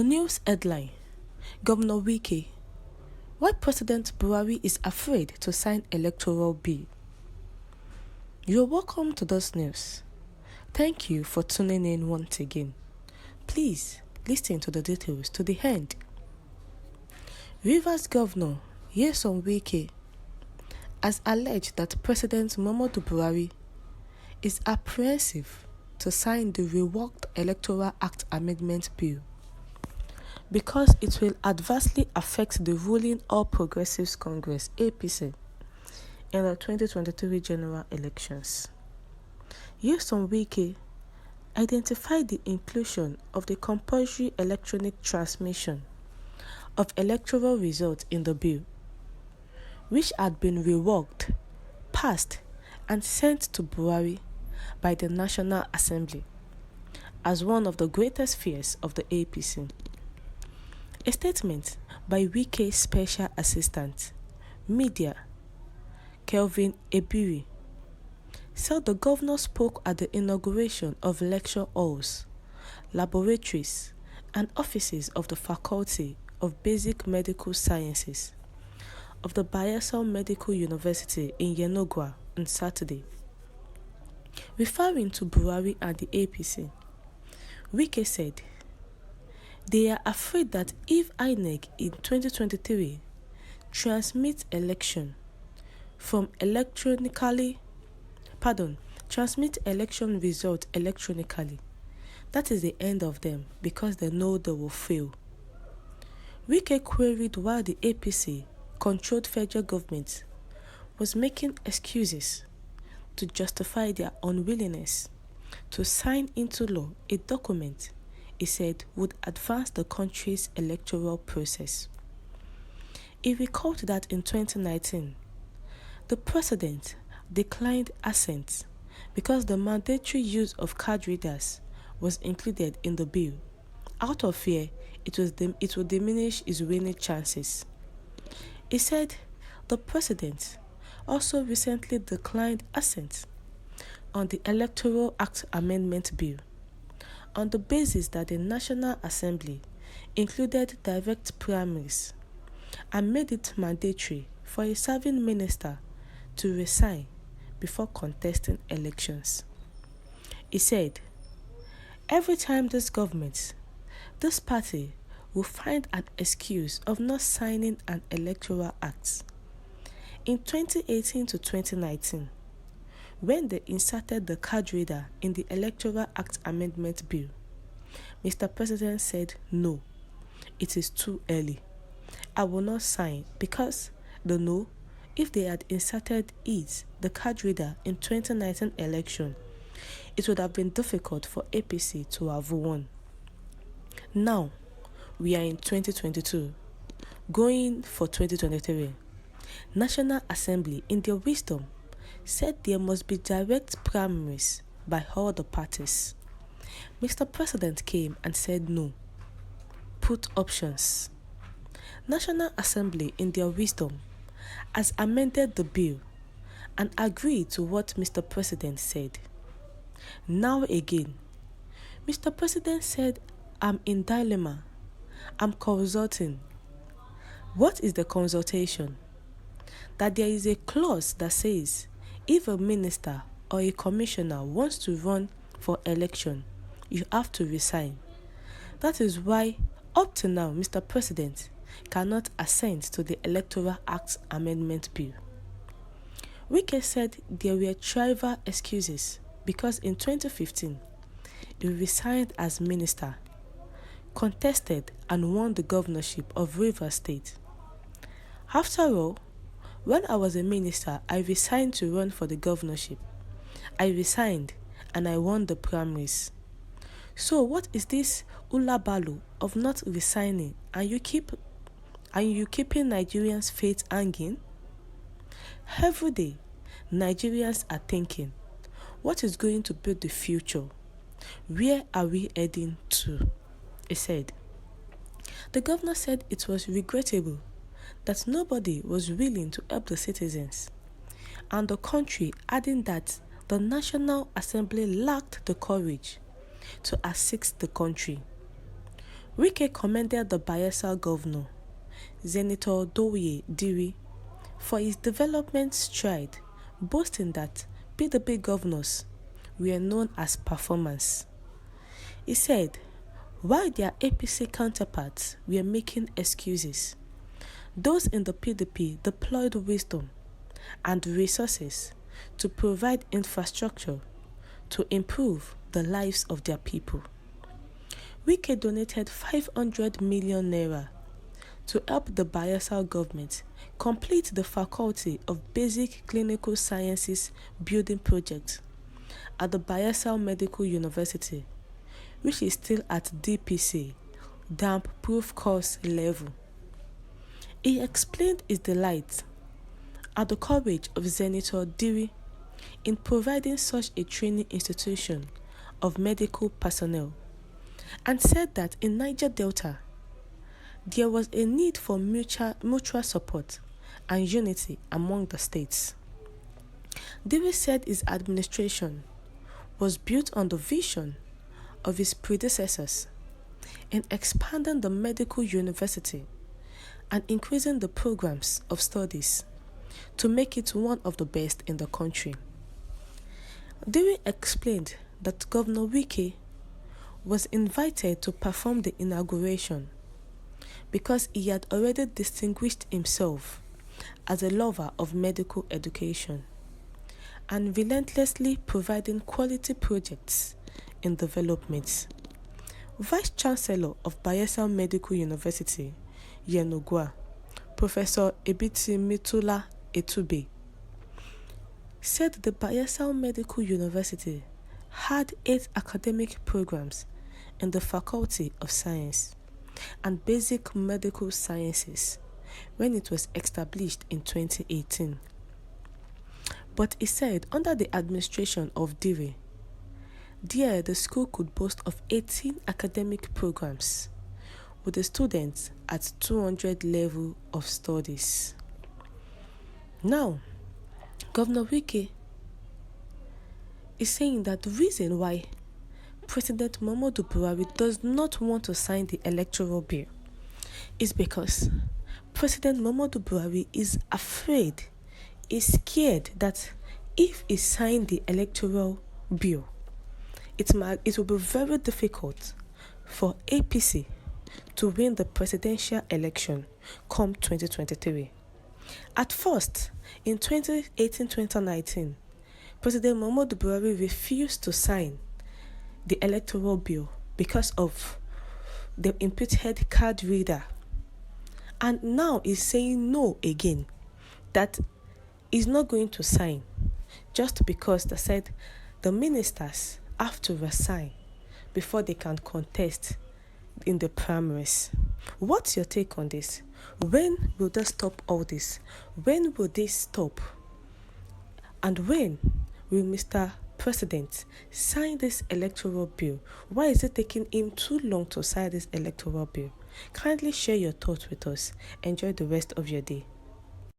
The news headline: Governor Wike, why President Buhari is afraid to sign electoral bill. You're welcome to this news. Thank you for tuning in once again. Please listen to the details to the end. Rivers Governor Nyesom Wike has alleged that President Muhammadu Buhari is apprehensive to sign the reworked Electoral Act Amendment Bill because it will adversely affect the ruling All Progressives Congress (APC) in the 2023 general elections. Nyesom Wike identified the inclusion of the compulsory electronic transmission of electoral results in the bill, which had been reworked, passed, and sent to Buhari by the National Assembly, as one of the greatest fears of the APC. A statement by Wike's Special Assistant, Media, Kelvin Ebiri, said the governor spoke at the inauguration of lecture halls, laboratories, and offices of the Faculty of Basic Medical Sciences of the Bayelsa Medical University in Yenagoa on Saturday. Referring to Buhari and the APC, Wike said, "They are afraid that if INEC in 2023 transmits election results electronically, that is the end of them because they know they will fail." Wike queried why the APC-controlled federal government was making excuses to justify their unwillingness to sign into law a document he said would advance the country's electoral process. He recalled that in 2019, the president declined assent because the mandatory use of card readers was included in the bill, out of fear it would diminish his winning chances. He said the president also recently declined assent on the Electoral Act Amendment Bill on the basis that the National Assembly included direct primaries and made it mandatory for a serving minister to resign before contesting elections. He said, "Every time this party will find an excuse of not signing an electoral act. In 2018 to 2019, when they inserted the card reader in the Electoral Act Amendment Bill, Mr. President said, 'No, it is too early. I will not sign,' because they know if they had inserted the card reader in 2019 election, it would have been difficult for APC to have won. Now, we are in 2022, going for 2023. National Assembly, in their wisdom, said there must be direct primaries by all the parties. Mr. President came and said no. Put options. National Assembly, in their wisdom, has amended the bill and agreed to what Mr. President said. Now again, Mr. President said, 'I'm in dilemma. I'm consulting.' What is the consultation? That there is a clause that says if a minister or a commissioner wants to run for election, you have to resign. That is why, up to now, Mr. President cannot assent to the Electoral Act Amendment Bill." Wike said there were trivial excuses because in 2015, he resigned as minister, contested and won the governorship of Rivers State. "After all, when I was a minister, I resigned to run for the governorship. I resigned and I won the primaries. So what is this ulabalu of not resigning and you keeping Nigerians' faith hanging? Every day, Nigerians are thinking, what is going to be the future? Where are we heading to?" He said. The governor said it was regrettable that nobody was willing to help the citizens and the country, adding that the National Assembly lacked the courage to assist the country. Wike commended the Bayelsa governor, Senator Doye Diri, for his development stride, boasting that PDP governors were known as performers. He said, while their APC counterparts were making excuses, those in the PDP deployed wisdom and resources to provide infrastructure to improve the lives of their people. Wike donated 500 million naira to help the Bayelsa government complete the Faculty of Basic Clinical Sciences building project at the Bayelsa Medical University, which is still at DPC, damp proof course level. He explained his delight at the courage of Senator Diri in providing such a training institution of medical personnel, and said that in Niger Delta, there was a need for mutual support and unity among the states. Diri said his administration was built on the vision of his predecessors in expanding the medical university and increasing the programs of studies to make it one of the best in the country. Diri explained that Governor Wike was invited to perform the inauguration because he had already distinguished himself as a lover of medical education and relentlessly providing quality projects in development. Vice Chancellor of Bayelsa Medical University, Yenogwa, Professor Ebiti Mitula Etube, said the Bayelsa Medical University had 8 academic programs in the Faculty of Science and Basic Medical Sciences when it was established in 2018. But he said under the administration of Diri, there the school could boast of 18 academic programs with the students at 200 level of studies. Now, Governor Wike is saying that the reason why President Muhammadu Buhari does not want to sign the electoral bill is because President Muhammadu Buhari is afraid, is scared that if he signed the electoral bill, it will be very difficult for APC to win the presidential election come 2023. At first, in 2018-2019, President Muhammadu Buhari refused to sign the electoral bill because of the imputed card reader. And now he's saying no again, that he's not going to sign just because they said the ministers have to resign before they can contest in the primaries. What's your take on this? When will they stop all this? When will they stop? And when will Mr. President sign this electoral bill? Why is it taking him too long to sign this electoral bill? Kindly share your thoughts with us. Enjoy the rest of your day.